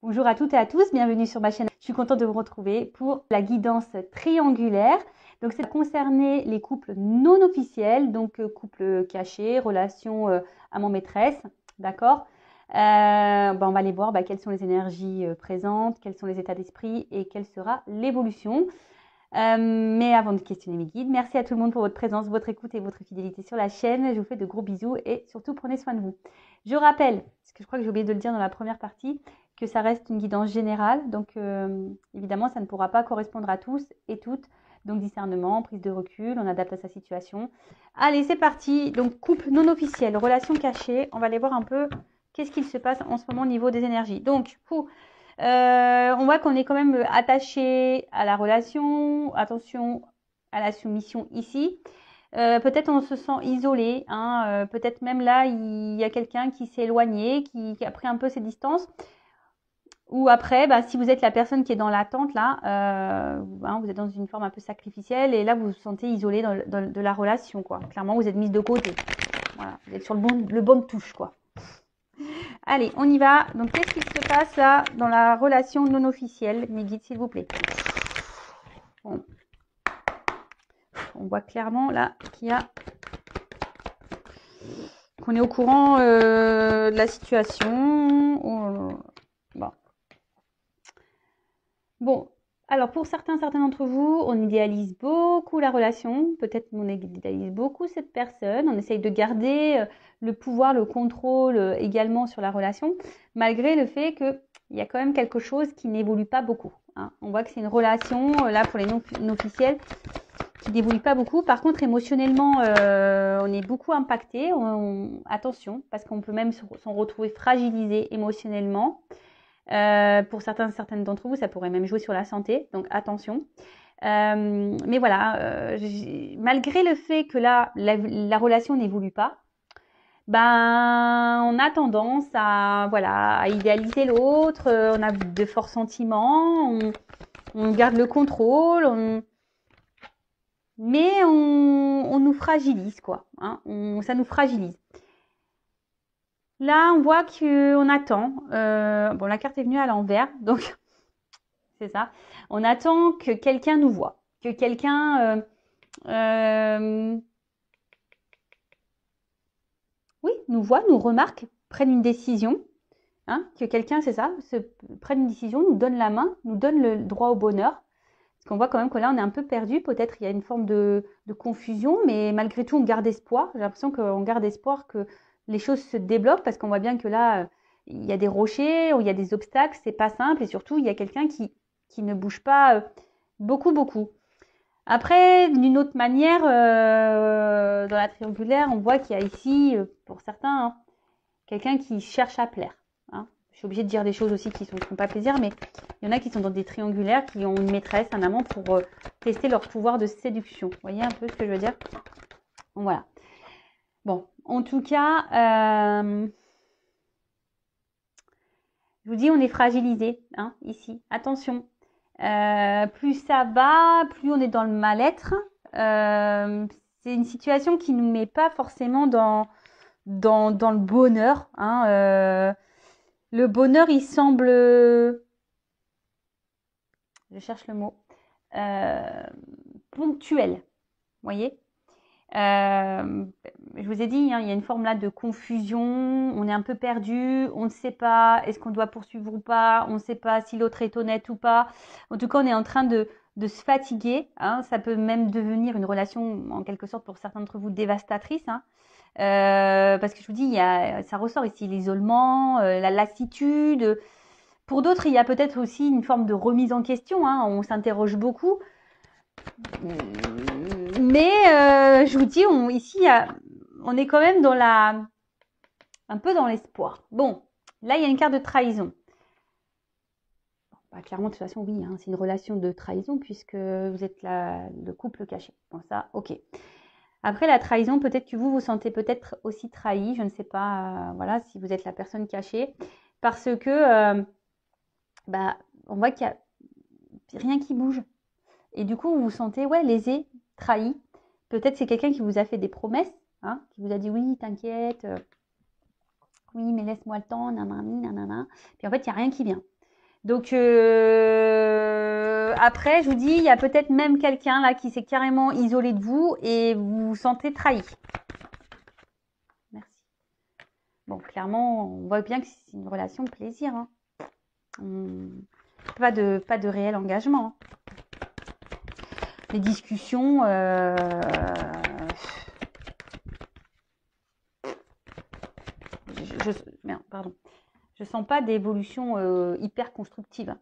Bonjour à toutes et à tous, bienvenue sur ma chaîne. Je suis contente de vous retrouver pour la guidance triangulaire. Donc, c'est concerner les couples non officiels, donc couples cachés, relations amant-maîtresse, d'accord. On va aller voir quelles sont les énergies présentes, quels sont les états d'esprit et quelle sera l'évolution. Mais avant de questionner mes guides, merci à tout le monde pour votre présence, votre écoute et votre fidélité sur la chaîne. Je vous fais de gros bisous et surtout prenez soin de vous. Je rappelle, parce que je crois que j'ai oublié de le dire dans la première partie, que ça reste une guidance générale. Donc évidemment, ça ne pourra pas correspondre à tous et toutes. Donc discernement, prise de recul, on adapte à sa situation. Allez, c'est parti. Donc couple non officiel, relation cachée. On va aller voir un peu qu'est-ce qu'il se passe en ce moment au niveau des énergies. Donc, on voit qu'on est quand même attaché à la relation. Attention à la soumission ici. Peut-être on se sent isolé. Peut-être même là, il y a quelqu'un qui s'est éloigné, qui a pris un peu ses distances. Ou après, si vous êtes la personne qui est dans l'attente, là, vous êtes dans une forme un peu sacrificielle et là, vous vous sentez isolé de la relation, quoi. Clairement, vous êtes mise de côté. Voilà, vous êtes sur le bon de touche, quoi. Allez, on y va. Donc, qu'est-ce qui se passe là dans la relation non officielle? Mes guides, s'il vous plaît. Bon. On voit clairement là qu'on est au courant de la situation. Bon, alors pour certains d'entre vous, on idéalise beaucoup la relation. Peut-être qu'on idéalise beaucoup cette personne. On essaye de garder le pouvoir, le contrôle également sur la relation, malgré le fait qu'il y a quand même quelque chose qui n'évolue pas beaucoup. On voit que c'est une relation, là pour les non officiels, qui n'évolue pas beaucoup. Par contre, émotionnellement, on est beaucoup impacté. Attention, parce qu'on peut même s'en retrouver fragilisé émotionnellement. Pour certaines d'entre vous, ça pourrait même jouer sur la santé, donc attention. Mais voilà, malgré le fait que là, la relation n'évolue pas, on a tendance à idéaliser l'autre, on a de forts sentiments, on garde le contrôle, mais on nous fragilise, quoi. Ça nous fragilise. Là, on voit qu'on attend. La carte est venue à l'envers, donc c'est ça. On attend que quelqu'un nous voie, que quelqu'un nous voit, nous remarque, prenne une décision. Que quelqu'un, c'est ça, prenne une décision, nous donne la main, nous donne le droit au bonheur. Parce qu'on voit quand même que là, on est un peu perdu. Peut-être il y a une forme de confusion, mais malgré tout, on garde espoir. J'ai l'impression qu'on garde espoir que les choses se débloquent parce qu'on voit bien que là, il y a des rochers, il y a des obstacles, c'est pas simple. Et surtout, il y a quelqu'un qui ne bouge pas beaucoup. Après, d'une autre manière, dans la triangulaire, on voit qu'il y a ici, pour certains, quelqu'un qui cherche à plaire. Je suis obligée de dire des choses aussi qui ne font pas plaisir, mais il y en a qui sont dans des triangulaires, qui ont une maîtresse, un amant, pour tester leur pouvoir de séduction. Vous voyez un peu ce que je veux dire? Voilà. Bon, en tout cas, je vous dis, on est fragilisé, ici. Attention. Plus ça va, plus on est dans le mal-être. C'est une situation qui ne nous met pas forcément dans le bonheur. Le bonheur, il semble... Je cherche le mot. Ponctuel. Vous voyez? Je vous ai dit, il y a une forme là de confusion. On est un peu perdu. On ne sait pas, est-ce qu'on doit poursuivre ou pas? On ne sait pas si l'autre est honnête ou pas. En tout cas, on est en train de se fatiguer. Ça peut même devenir une relation, en quelque sorte, pour certains d'entre vous, dévastatrice. Parce que je vous dis, ça ressort ici l'isolement, la lassitude. Pour d'autres, il y a peut-être aussi une forme de remise en question. On s'interroge beaucoup. Mais je vous dis, ici, on est quand même un peu dans l'espoir. Bon, là, il y a une carte de trahison. Clairement, de toute façon, oui, c'est une relation de trahison puisque vous êtes le couple caché. Bon, ça, ok. Après, la trahison, peut-être que vous vous sentez peut-être aussi trahi. Je ne sais pas, si vous êtes la personne cachée. Parce que, on voit qu'il n'y a rien qui bouge. Et du coup, vous vous sentez, lésé, trahi. Peut-être c'est quelqu'un qui vous a fait des promesses, qui vous a dit, oui, t'inquiète, oui, mais laisse-moi le temps, nanani, nanana. Puis en fait, il n'y a rien qui vient. Donc après, je vous dis, il y a peut-être même quelqu'un là qui s'est carrément isolé de vous et vous vous sentez trahi. Merci. Bon, clairement, on voit bien que c'est une relation de plaisir. Hein. Pas de réel engagement. Hein. Les discussions, merde, pardon. Je sens pas d'évolution hyper constructive. Hein.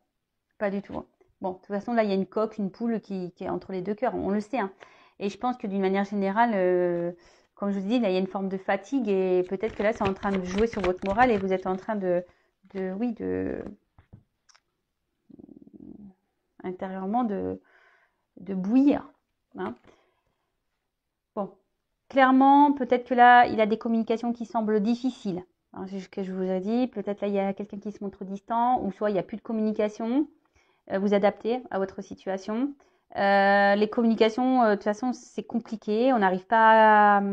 Pas du tout. Hein. Bon, de toute façon, là, il y a une coque, une poule qui est entre les deux cœurs. On le sait. Hein. Et je pense que d'une manière générale, comme je vous dis, là, il y a une forme de fatigue et peut-être que là, c'est en train de jouer sur votre morale et vous êtes en train intérieurement de bouillir. Hein. Bon, clairement, peut-être que là, il a des communications qui semblent difficiles. Hein, c'est ce que je vous ai dit. Peut-être là, il y a quelqu'un qui se montre distant ou soit il n'y a plus de communication. Vous adapter à votre situation. Les communications, de toute façon, c'est compliqué. On n'arrive pas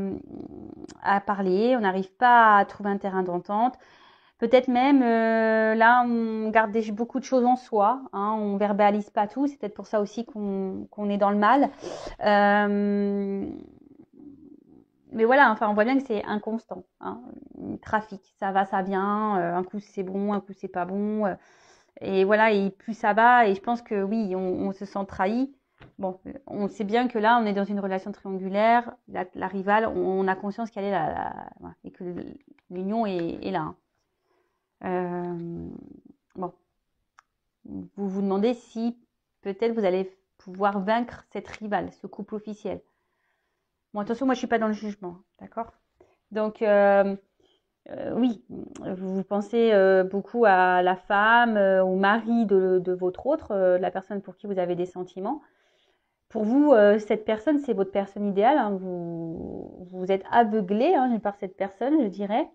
à parler, on n'arrive pas à trouver un terrain d'entente. Peut-être même, là, on garde beaucoup de choses en soi. Hein, on verbalise pas tout. C'est peut-être pour ça aussi qu'on est dans le mal. Mais voilà, enfin, on voit bien que c'est inconstant. Hein, trafic, ça va, ça vient. Un coup, c'est bon, un coup, c'est pas bon. Et voilà, et plus ça va, et je pense que oui, on se sent trahi. Bon, on sait bien que là, on est dans une relation triangulaire, la rivale, on a conscience qu'elle est là, et que l'union est là. Bon, vous vous demandez si peut-être vous allez pouvoir vaincre cette rivale, ce couple officiel. Bon, attention, moi je suis pas dans le jugement, d'accord? Donc, oui, vous pensez beaucoup à la femme, au mari de votre autre, la personne pour qui vous avez des sentiments. Pour vous, cette personne, c'est votre personne idéale. Hein, vous êtes aveuglé hein, par cette personne, je dirais.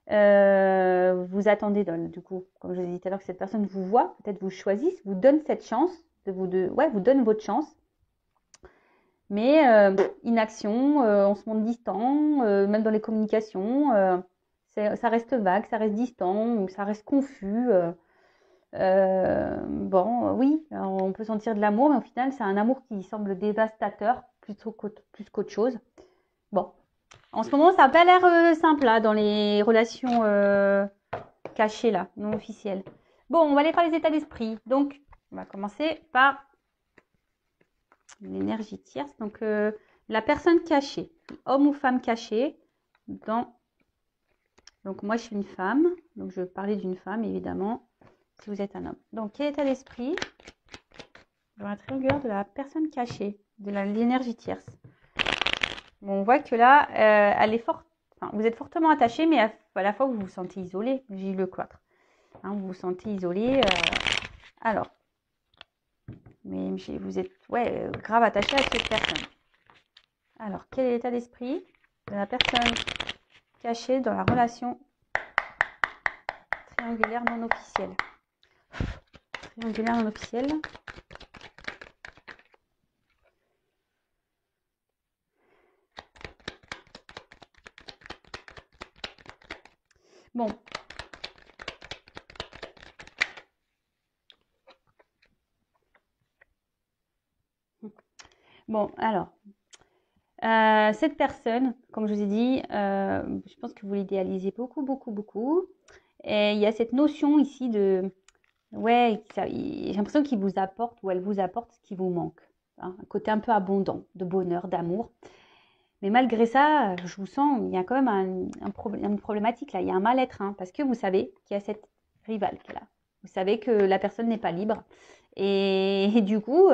Vous attendez, du coup, comme je vous ai dit tout à l'heure, que cette personne vous voit, peut-être vous choisisse, vous donne cette chance, vous donne votre chance. Mais inaction, on se montre distant, même dans les communications, ça reste vague, ça reste distant, ça reste confus. Bon, oui, on peut sentir de l'amour, mais au final, c'est un amour qui semble dévastateur plus qu'autre chose. Bon, en ce moment, ça n'a pas l'air simple là, dans les relations cachées, là, non officielles. Bon, on va aller faire les états d'esprit. Donc, on va commencer par l'énergie tierce. Donc, la personne cachée, homme ou femme cachée, donc moi je suis une femme, donc je vais parler d'une femme évidemment, si vous êtes un homme. Donc quel état d'esprit dans la triangulaire de la personne cachée, de l'énergie tierce. Bon, on voit que là, elle est forte, enfin, vous êtes fortement attaché, mais à la fois vous vous sentez isolé, j'ai le cloître. Hein, vous vous sentez isolé, alors, mais vous êtes grave attaché à cette personne. Alors, quel est l'état d'esprit de la personne cachée dans la relation triangulaire non officielle? Triangulaire non officielle. Bon. Bon, alors, cette personne, comme je vous ai dit, je pense que vous l'idéalisez beaucoup, beaucoup, beaucoup. Et il y a cette notion ici de, j'ai l'impression qu'il vous apporte ou elle vous apporte ce qui vous manque. Hein, un côté un peu abondant, de bonheur, d'amour. Mais malgré ça, je vous sens, il y a quand même une problématique là, il y a un mal-être, hein, parce que vous savez qu'il y a cette rivale qui est là. Vous savez que la personne n'est pas libre. Et du coup,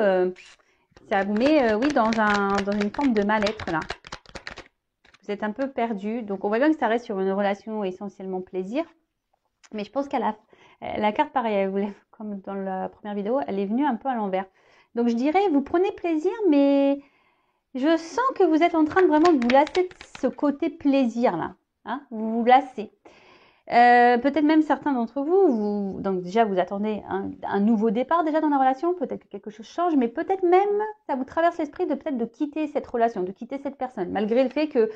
ça vous met, dans une forme de mal-être là. Vous êtes un peu perdu. Donc, on voit bien que ça reste sur une relation essentiellement plaisir. Mais je pense qu'à la carte, pareil, comme dans la première vidéo, elle est venue un peu à l'envers. Donc, je dirais, vous prenez plaisir, mais je sens que vous êtes en train de vraiment vous lasser de ce côté plaisir là. Hein, vous vous lassez. Peut-être même certains d'entre vous, donc déjà vous attendez un nouveau départ déjà dans la relation, peut-être que quelque chose change, mais peut-être même ça vous traverse l'esprit de peut-être de quitter cette relation, de quitter cette personne, malgré le fait que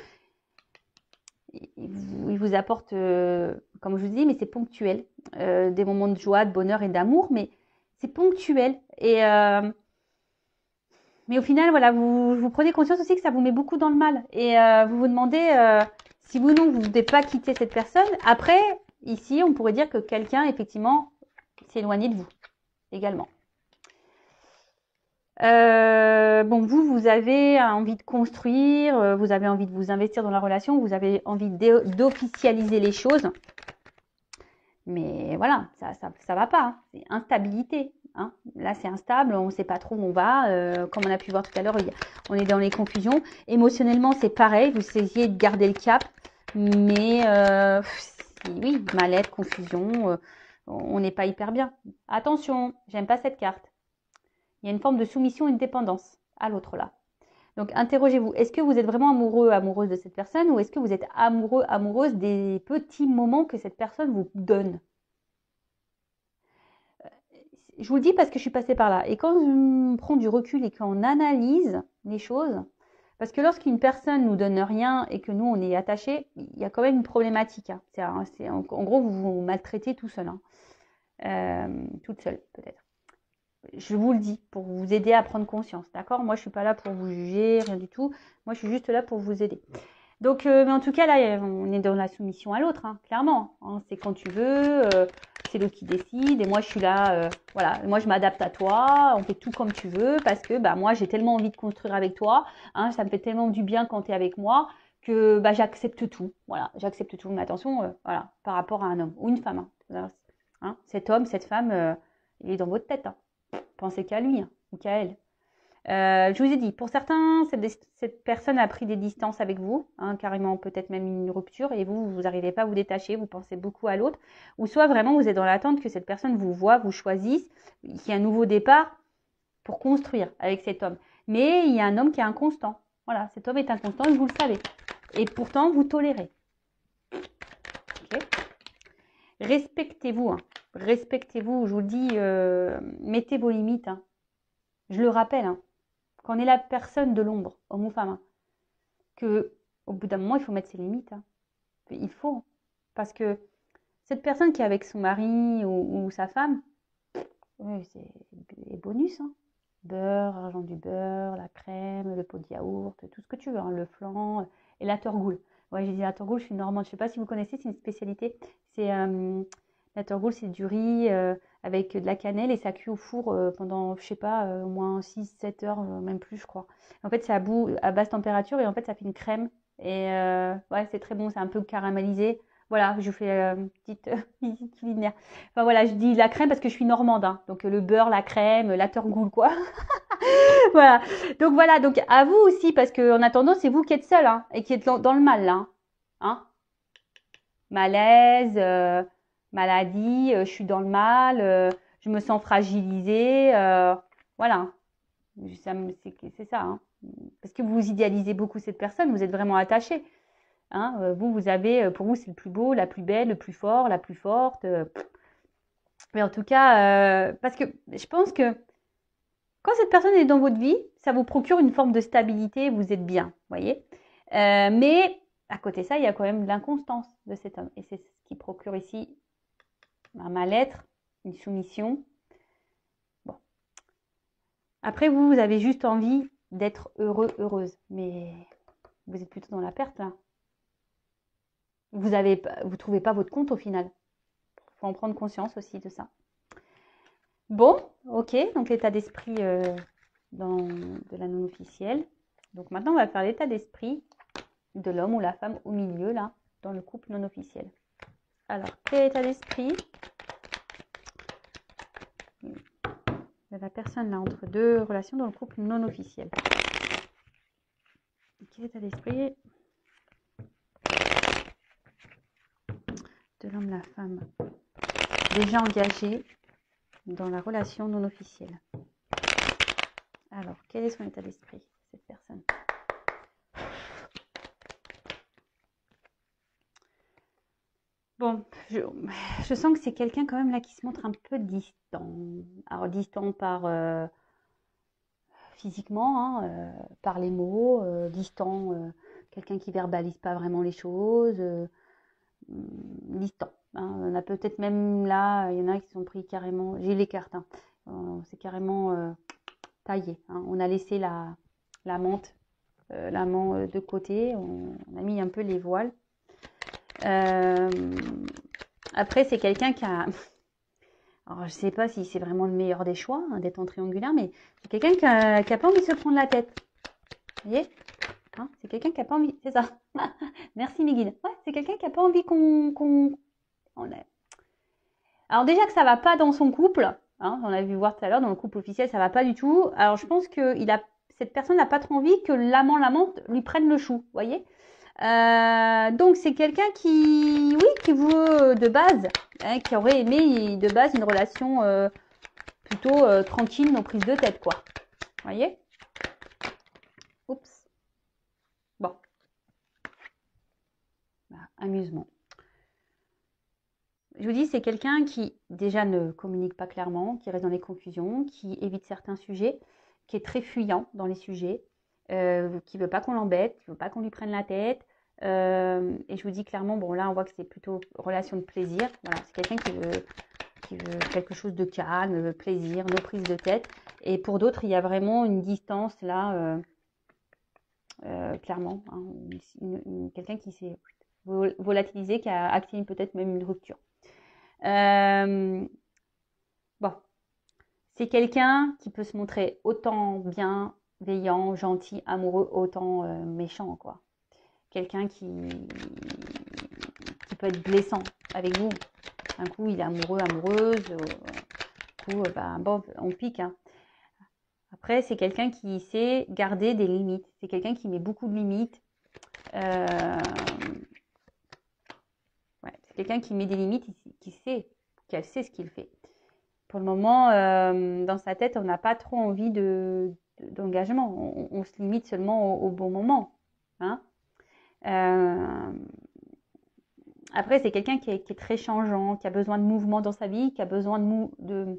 il vous apporte, comme je vous dis, mais c'est ponctuel, des moments de joie, de bonheur et d'amour, mais c'est ponctuel. Mais au final, voilà, vous prenez conscience aussi que ça vous met beaucoup dans le mal. Et vous vous demandez si vous non, vous ne devez pas quitter cette personne. Après, ici, on pourrait dire que quelqu'un, effectivement, s'est éloigné de vous également. Bon, vous avez envie de construire, vous avez envie de vous investir dans la relation, vous avez envie d'officialiser les choses. Mais voilà, ça va pas. Hein. C'est instabilité. Hein. Là, c'est instable, on ne sait pas trop où on va. Comme on a pu voir tout à l'heure, on est dans les confusions. Émotionnellement, c'est pareil. Vous essayez de garder le cap. Mais oui, mal-être, confusion, on n'est pas hyper bien. Attention, j'aime pas cette carte. Il y a une forme de soumission et de dépendance à l'autre là. Donc, interrogez-vous. Est-ce que vous êtes vraiment amoureux, amoureuse de cette personne ou est-ce que vous êtes amoureux, amoureuse des petits moments que cette personne vous donne? Je vous le dis parce que je suis passée par là. Et quand on prend du recul et qu'on analyse les choses, parce que lorsqu'une personne nous donne rien et que nous, on est attaché, il y a quand même une problématique. Hein. En gros, vous vous maltraitez tout seul. Hein. Toute seule, peut-être. Je vous le dis, pour vous aider à prendre conscience, d'accord? Moi, je suis pas là pour vous juger, rien du tout. Moi, je suis juste là pour vous aider. Donc, mais en tout cas, là, on est dans la soumission à l'autre, hein, clairement. Hein, c'est quand tu veux, c'est l'autre qui décide. Et moi, je suis là, voilà. Moi, je m'adapte à toi. On fait tout comme tu veux parce que, bah, moi, j'ai tellement envie de construire avec toi. Hein, ça me fait tellement du bien quand tu es avec moi que, bah, j'accepte tout. Voilà, j'accepte tout. Mais attention, voilà, par rapport à un homme ou une femme. Hein, cet homme, cette femme, il est dans votre tête. Hein. Pensez qu'à lui, hein, ou qu'à elle. Je vous ai dit, pour certains, cette personne a pris des distances avec vous, hein, carrément peut-être même une rupture, et vous n'arrivez pas à vous détacher, vous pensez beaucoup à l'autre, ou soit vraiment vous êtes dans l'attente que cette personne vous voit, vous choisisse, qu'il y ait un nouveau départ pour construire avec cet homme. Mais il y a un homme qui est inconstant. Voilà, cet homme est inconstant et vous le savez. Et pourtant, vous tolérez. Okay. Respectez-vous. Hein. Respectez-vous, je vous le dis, mettez vos limites. Hein. Je le rappelle, hein. Quand on est la personne de l'ombre, homme ou femme, hein, que au bout d'un moment, il faut mettre ses limites. Hein. Il faut. Parce que cette personne qui est avec son mari ou sa femme, oui, c'est des bonus. Hein. Beurre, argent du beurre, la crème, le pot de yaourt, tout ce que tu veux, hein, le flan et la torgoule. Ouais, j'ai dit la torgoule, je suis normande. Je ne sais pas si vous connaissez, c'est une spécialité. C'est la torgoule, c'est du riz avec de la cannelle et ça cuit au four pendant, je sais pas, au moins 6-7 heures, même plus, je crois. En fait, c'est à basse température et en fait, ça fait une crème. Et ouais, c'est très bon, c'est un peu caramélisé. Voilà, je vous fais une petite visite culinaire. Enfin voilà, je dis la crème parce que je suis normande. Hein. Donc le beurre, la crème, la torgoule, quoi. Voilà. Donc voilà, donc à vous aussi, parce qu'en attendant, c'est vous qui êtes seul hein, et qui êtes dans le mal là. Hein. Malaise, maladie, je suis dans le mal, je me sens fragilisée. Voilà. C'est ça. Hein. Parce que vous idéalisez beaucoup cette personne, vous êtes vraiment attaché. Hein. Vous avez, pour vous, c'est le plus beau, la plus belle, le plus fort, la plus forte. Mais en tout cas, parce que je pense que quand cette personne est dans votre vie, ça vous procure une forme de stabilité, vous êtes bien, voyez. Mais à côté de ça, il y a quand même l'inconstance de cet homme. Et c'est ce qui procure ici un mal-être, une soumission. Bon. Après, vous avez juste envie d'être heureux, heureuse. Mais vous êtes plutôt dans la perte, là. Vous trouvez pas votre compte au final. Il faut en prendre conscience aussi de ça. Bon, ok, donc l'état d'esprit de la non officielle. Donc maintenant, on va faire l'état d'esprit de l'homme ou la femme au milieu, là, dans le couple non officiel. Alors, quel état d'esprit de la personne là entre deux relations dans le couple non officiel? Quel état d'esprit de l'homme, la femme déjà engagé dans la relation non officielle? Alors, quel est son état d'esprit, cette personne? Bon, je sens que c'est quelqu'un quand même là qui se montre un peu distant. Alors, distant par physiquement, hein, par les mots, distant quelqu'un qui verbalise pas vraiment les choses, distant. Hein. On a peut-être même là, il y en a qui sont pris carrément, j'ai les cartes, hein. C'est carrément taillé. Hein. On a laissé l'amant de côté, on a mis un peu les voiles. Après, c'est quelqu'un qui a... Alors, je ne sais pas si c'est vraiment le meilleur des choix, hein, d'être en triangulaire, mais c'est quelqu'un qui a pas envie de se prendre la tête. Vous voyez, hein, c'est quelqu'un qui a pas envie... C'est ça. Merci, mes guides. Ouais, c'est quelqu'un qui a pas envie Alors déjà que ça va pas dans son couple, hein, on a vu voir tout à l'heure, dans le couple officiel, ça va pas du tout. Alors, je pense que cette personne n'a pas trop envie que l'amante lui prenne le chou, vous voyez. Donc c'est quelqu'un qui, oui, qui veut de base, hein, qui aurait aimé de base une relation plutôt tranquille, non prise de tête, quoi. Vous voyez? Oups. Bon. Voilà, amusement. Je vous dis, c'est quelqu'un qui déjà ne communique pas clairement, qui reste dans les confusions, qui évite certains sujets, qui est très fuyant dans les sujets, qui veut pas qu'on l'embête, qui veut pas qu'on lui prenne la tête. Et je vous dis clairement, bon là on voit que c'est plutôt relation de plaisir. Voilà, c'est quelqu'un qui veut quelque chose de calme, plaisir, no prise de tête. Et pour d'autres, il y a vraiment une distance là, clairement, hein, quelqu'un qui s'est volatilisé, qui a activé peut-être même une rupture. Bon, c'est quelqu'un qui peut se montrer autant bienveillant, gentil, amoureux, autant méchant, quoi. Quelqu'un qui peut être blessant avec vous. Un coup, il est amoureux, amoureuse. Un coup, bon, on pique. Hein. Après, c'est quelqu'un qui sait garder des limites. C'est quelqu'un qui met beaucoup de limites. Ouais, c'est quelqu'un qui met des limites, qu'elle sait ce qu'il fait. Pour le moment, dans sa tête, on n'a pas trop envie d'engagement. On se limite seulement au bon moment. Hein. Après, c'est quelqu'un qui est très changeant, qui a besoin de mouvement dans sa vie, qui a besoin de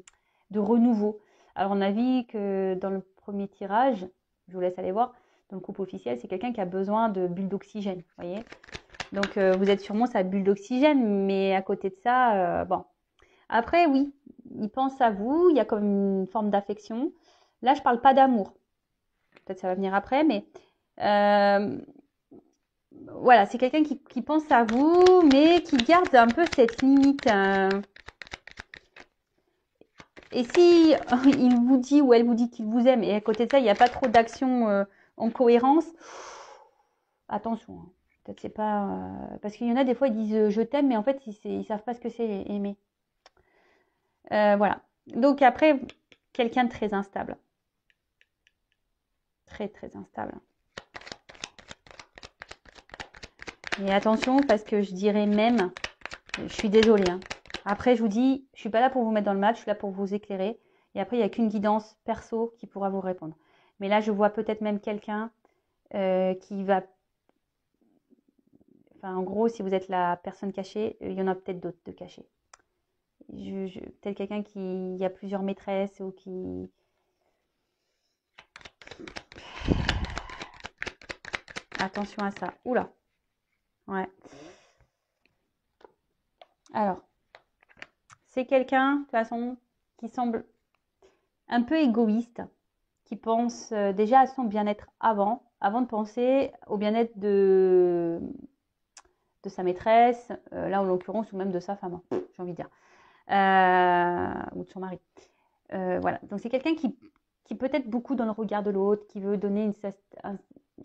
renouveau. Alors, on a vu que dans le premier tirage, je vous laisse aller voir, dans le couple officiel, c'est quelqu'un qui a besoin de bulles d'oxygène, vous voyez. Donc, vous êtes sûrement sa bulle d'oxygène, mais à côté de ça, bon. Après, oui, il pense à vous, il y a comme une forme d'affection. Là, je ne parle pas d'amour. Peut-être ça va venir après, mais voilà, c'est quelqu'un qui pense à vous, mais qui garde un peu cette limite. Et si il vous dit ou elle vous dit qu'il vous aime, et à côté de ça, il n'y a pas trop d'action en cohérence, attention. Hein. Peut-être c'est pas... parce qu'il y en a des fois, ils disent je t'aime, mais en fait, ils ne savent pas ce que c'est aimer. Voilà. Donc après, quelqu'un de très instable. Très, très instable. Et attention, parce que je dirais même, je suis désolée. Hein. Après, je vous dis, je ne suis pas là pour vous mettre dans le match, je suis là pour vous éclairer. Et après, il n'y a qu'une guidance perso qui pourra vous répondre. Mais là, je vois peut-être même quelqu'un qui va... Enfin, en gros, si vous êtes la personne cachée, il y en a peut-être d'autres de cachés. Peut-être quelqu'un qui a plusieurs maîtresses ou qui... Attention à ça. Oula. Ouais. Alors, c'est quelqu'un, de toute façon, qui semble un peu égoïste, qui pense déjà à son bien-être avant de penser au bien-être de sa maîtresse, là en l'occurrence, ou même de sa femme, hein, j'ai envie de dire, ou de son mari. Voilà, donc c'est quelqu'un qui peut être beaucoup dans le regard de l'autre, qui veut donner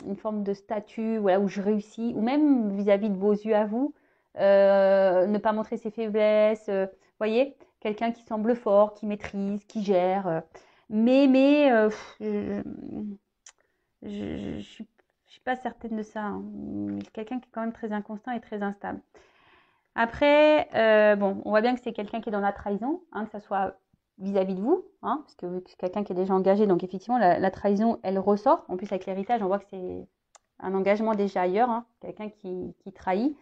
une forme de statut, voilà, où je réussis, ou même vis-à-vis de vos yeux à vous, ne pas montrer ses faiblesses, voyez, quelqu'un qui semble fort, qui maîtrise, qui gère, mais je suis pas certaine de ça. Hein. Quelqu'un qui est quand même très inconstant et très instable. Après, bon, on voit bien que c'est quelqu'un qui est dans la trahison, hein, que ça soit vis-à-vis de vous, hein, parce que c'est quelqu'un qui est déjà engagé, donc effectivement, la trahison, elle ressort. En plus, avec l'héritage, on voit que c'est un engagement déjà ailleurs, hein, quelqu'un qui trahit.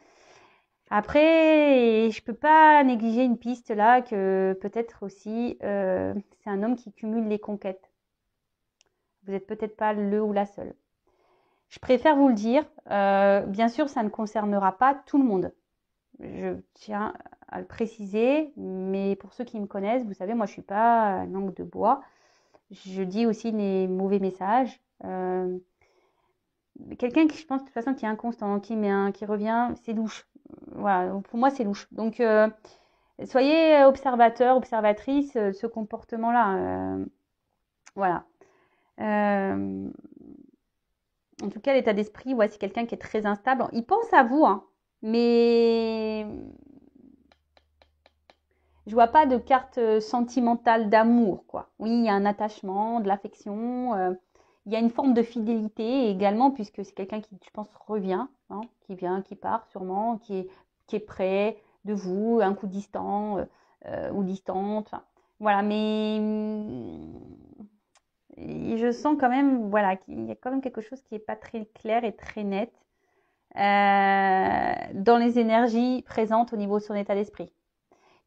Après, je peux pas négliger une piste là, que peut-être aussi, c'est un homme qui cumule les conquêtes. Vous n'êtes peut-être pas le ou la seule. Je préfère vous le dire. Bien sûr, ça ne concernera pas tout le monde. Je tiens à le préciser, mais pour ceux qui me connaissent, vous savez, moi, je suis pas langue de bois. Je dis aussi les mauvais messages. Quelqu'un qui, je pense, de toute façon, qui est inconstant, qui revient, c'est louche. Voilà, pour moi, c'est louche. Donc, soyez observateur, observatrice, ce comportement-là. Voilà. En tout cas, l'état d'esprit, ouais, c'est quelqu'un qui est très instable. Il pense à vous, hein, mais je vois pas de carte sentimentale d'amour, quoi. Oui, il y a un attachement, de l'affection. Il y a une forme de fidélité également, puisque c'est quelqu'un qui, je pense, revient, hein, qui vient, qui part sûrement, qui est près de vous, un coup distant ou distante. Enfin, voilà, mais et je sens quand même, voilà, qu'il y a quand même quelque chose qui n'est pas très clair et très net dans les énergies présentes au niveau de son état d'esprit.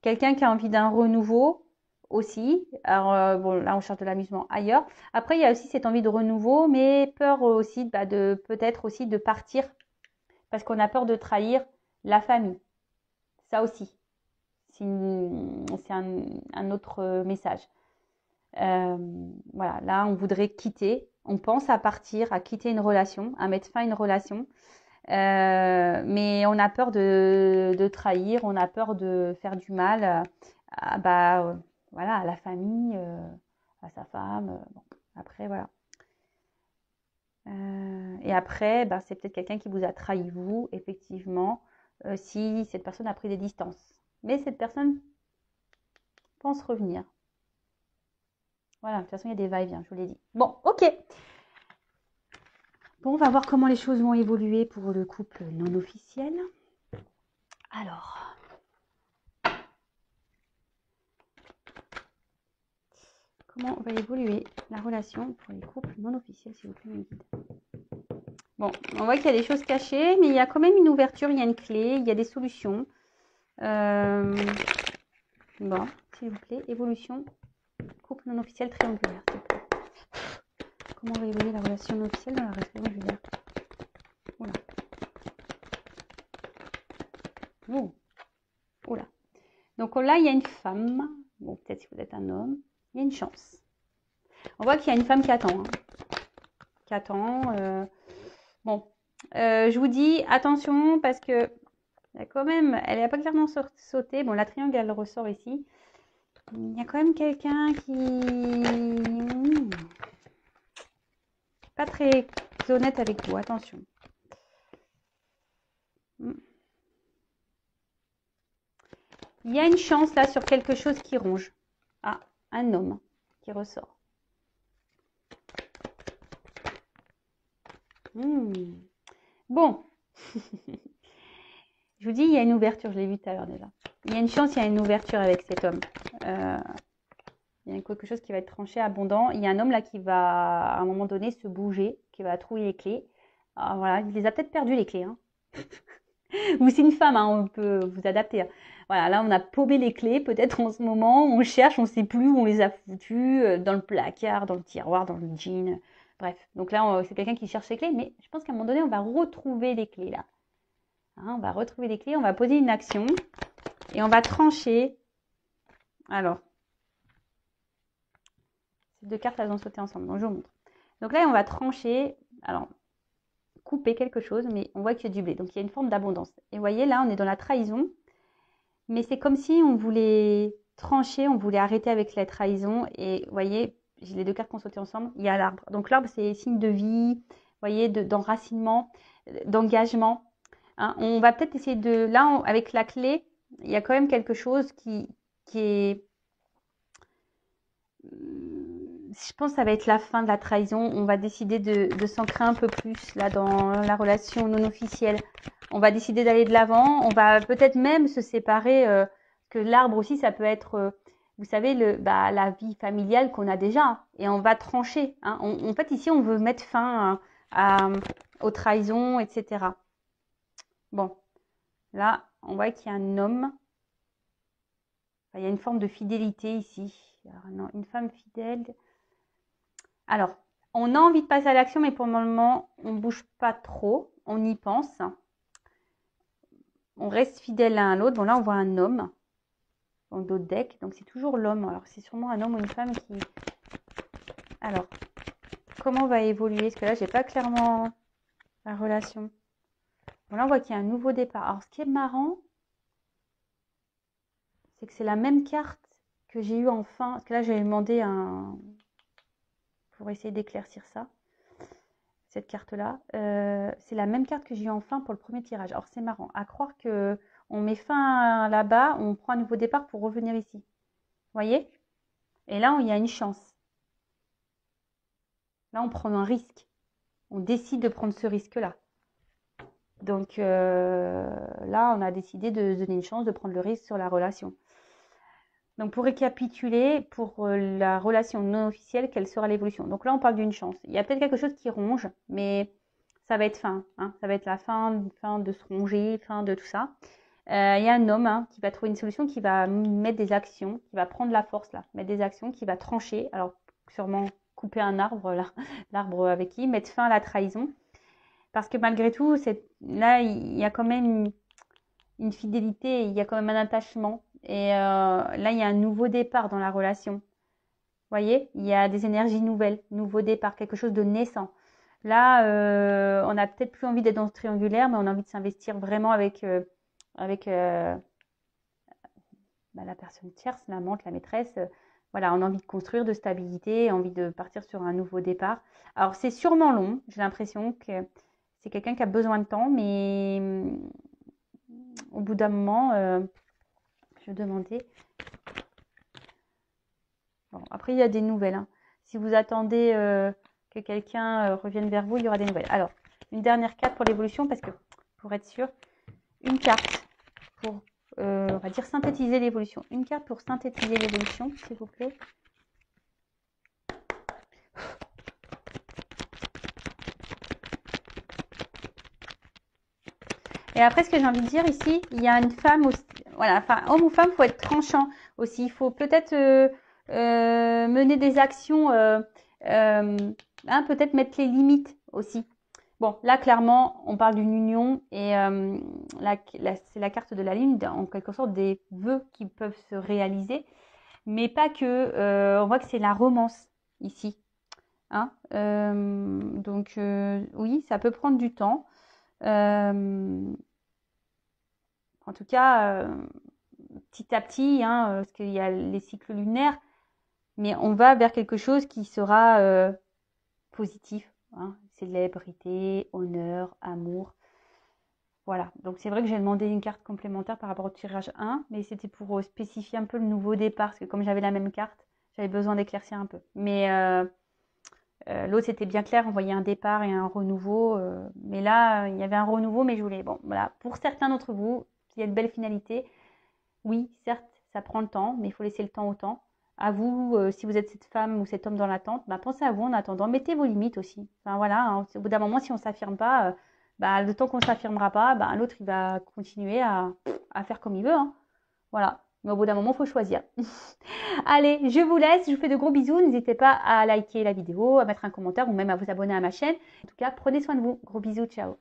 Quelqu'un qui a envie d'un renouveau aussi. Alors, bon, là, on cherche de l'amusement ailleurs. Après, il y a aussi cette envie de renouveau, mais peur aussi de peut-être aussi de partir parce qu'on a peur de trahir la famille. Ça aussi, c'est un autre message. Voilà, là, on voudrait quitter. On pense à partir, à quitter une relation, à mettre fin à une relation. Mais on a peur de trahir, on a peur de faire du mal voilà, à la famille, à sa femme. Bon, après, voilà. Et après, c'est peut-être quelqu'un qui vous a trahi, vous, effectivement, si cette personne a pris des distances. Mais cette personne pense revenir. Voilà, de toute façon, il y a des va-et-vient, je vous l'ai dit. Bon, ok. Bon, on va voir comment les choses vont évoluer pour le couple non officiel. Alors, comment va évoluer la relation pour les couples non officiels, s'il vous plaît, mes guides. Bon, on voit qu'il y a des choses cachées, mais il y a quand même une ouverture, il y a une clé, il y a des solutions. Bon, s'il vous plaît, évolution, couple non officiel triangulaire. Comment va évoluer la relation non officielle dans la relation triangulaire? Oula. Oh. Oula. Donc là, il y a une femme. Bon, peut-être si vous êtes un homme. Il y a une chance. On voit qu'il y a une femme qui attend. Hein. Qui attend. Bon. Je vous dis attention parce que quand même, elle n'a pas clairement sauté. Bon, la triangle, elle ressort ici. Il y a quand même quelqu'un qui n'est pas très honnête avec vous. Attention. Il y a une chance là sur quelque chose qui ronge. Ah, un homme qui ressort. Bon. Je vous dis, il y a une ouverture. Je l'ai vu tout à l'heure déjà. Il y a une chance, il y a une ouverture avec cet homme. Il y a quelque chose qui va être tranché, abondant. Il y a un homme là qui va, à un moment donné, se bouger, qui va trouver les clés. Alors, voilà, il les a peut-être perdues, les clés. Hein. Ou c'est une femme, hein, on peut vous adapter. Hein. Voilà, là, on a paumé les clés. Peut-être en ce moment, on cherche, on ne sait plus où on les a foutues, dans le placard, dans le tiroir, dans le jean. Bref, donc là, c'est quelqu'un qui cherche les clés. Mais je pense qu'à un moment donné, on va retrouver les clés là. Hein, on va retrouver les clés, on va poser une action et on va trancher. Alors, ces deux cartes, elles ont sauté ensemble. Donc, je vous montre. Donc là, on va trancher. Alors, couper quelque chose, mais on voit qu'il y a du blé. Donc, il y a une forme d'abondance. Et vous voyez, là, on est dans la trahison. Mais c'est comme si on voulait trancher, on voulait arrêter avec la trahison. Et vous voyez, j'ai les deux cartes qui ont sauté ensemble. Il y a l'arbre. Donc, l'arbre, c'est signe de vie, vous voyez, d'enracinement, d'engagement. Hein, on va peut-être essayer de... Là, avec la clé, il y a quand même quelque chose qui est... Je pense que ça va être la fin de la trahison. On va décider de s'ancrer un peu plus là dans la relation non officielle. On va décider d'aller de l'avant. On va peut-être même se séparer. Que l'arbre aussi, ça peut être, vous savez, la vie familiale qu'on a déjà. Et on va trancher. Hein. En fait, ici, on veut mettre fin aux trahisons, etc. Bon, là, on voit qu'il y a un homme. Enfin, il y a une forme de fidélité ici. Alors, non, une femme fidèle. Alors, On a envie de passer à l'action, mais pour le moment, on ne bouge pas trop. On y pense. On reste fidèle l'un à l'autre. Bon, là, on voit un homme dans d'autres decks. Donc, c'est toujours l'homme. Alors, c'est sûrement un homme ou une femme qui... Alors, comment va évoluer? Parce que là, j'ai pas clairement la relation. Bon, là, on voit qu'il y a un nouveau départ. Alors, ce qui est marrant, c'est que c'est la même carte que j'ai eu en fin. Parce que là, j'ai demandé un... pour essayer d'éclaircir ça. Cette carte-là. C'est la même carte que j'ai eu en fin pour le premier tirage. Alors, c'est marrant. À croire que on met fin là-bas, on prend un nouveau départ pour revenir ici. Vous voyez? Et là, il y a une chance. Là, on prend un risque. On décide de prendre ce risque-là. Donc là, on a décidé de se donner une chance de prendre le risque sur la relation. Donc pour récapituler, pour la relation non officielle, quelle sera l'évolution? Donc là, on parle d'une chance. Il y a peut-être quelque chose qui ronge, mais ça va être fin. Hein, ça va être la fin de se ronger, fin de tout ça. Il y a un homme qui va trouver une solution, qui va mettre des actions, qui va prendre la force là, mettre des actions, qui va trancher. Alors sûrement couper un arbre là, l'arbre avec qui, mettre fin à la trahison. Parce que malgré tout, là, il y a quand même une fidélité, il y a quand même un attachement. Et là, il y a un nouveau départ dans la relation. Vous voyez, il y a des énergies nouvelles, nouveau départ, quelque chose de naissant. Là, on n'a peut-être plus envie d'être dans ce triangulaire, mais on a envie de s'investir vraiment avec la personne tierce, l'amante, la maîtresse. Voilà, on a envie de construire, de stabilité, envie de partir sur un nouveau départ. Alors, c'est sûrement long. J'ai l'impression que c'est quelqu'un qui a besoin de temps, mais au bout d'un moment, je vais demander. Bon, après, il y a des nouvelles. Hein. Si vous attendez que quelqu'un revienne vers vous, il y aura des nouvelles. Alors, une dernière carte pour l'évolution, parce que pour être sûr, une carte pour, on va dire, synthétiser l'évolution. Une carte pour synthétiser l'évolution, s'il vous plaît. Et après, ce que j'ai envie de dire ici, il y a une femme aussi. Voilà, enfin, homme ou femme, il faut être tranchant aussi. Il faut peut-être mener des actions, peut-être mettre les limites aussi. Bon, là, clairement, on parle d'une union et c'est la carte de la lune, en quelque sorte des vœux qui peuvent se réaliser, mais pas que. On voit que c'est la romance ici. Hein donc, oui, ça peut prendre du temps. En tout cas, petit à petit, parce qu'il y a les cycles lunaires, mais on va vers quelque chose qui sera positif. Hein, célébrité, honneur, amour. Voilà, donc c'est vrai que j'ai demandé une carte complémentaire par rapport au tirage 1, mais c'était pour spécifier un peu le nouveau départ, parce que comme j'avais la même carte, j'avais besoin d'éclaircir un peu. Mais l'autre, c'était bien clair, on voyait un départ et un renouveau. Mais là, il y avait un renouveau, mais je voulais... Bon, voilà. Pour certains d'entre vous, il y a de belles finalités. Oui, certes, ça prend le temps, mais il faut laisser le temps au temps. À vous, si vous êtes cette femme ou cet homme dans l'attente, pensez à vous en attendant. Mettez vos limites aussi. Enfin, voilà, hein, au bout d'un moment, si on ne s'affirme pas, le temps qu'on ne s'affirmera pas, l'autre, il va continuer à faire comme il veut. Hein. Voilà. Mais au bout d'un moment, il faut choisir. Allez, je vous laisse. Je vous fais de gros bisous. N'hésitez pas à liker la vidéo, à mettre un commentaire ou même à vous abonner à ma chaîne. En tout cas, prenez soin de vous. Gros bisous. Ciao.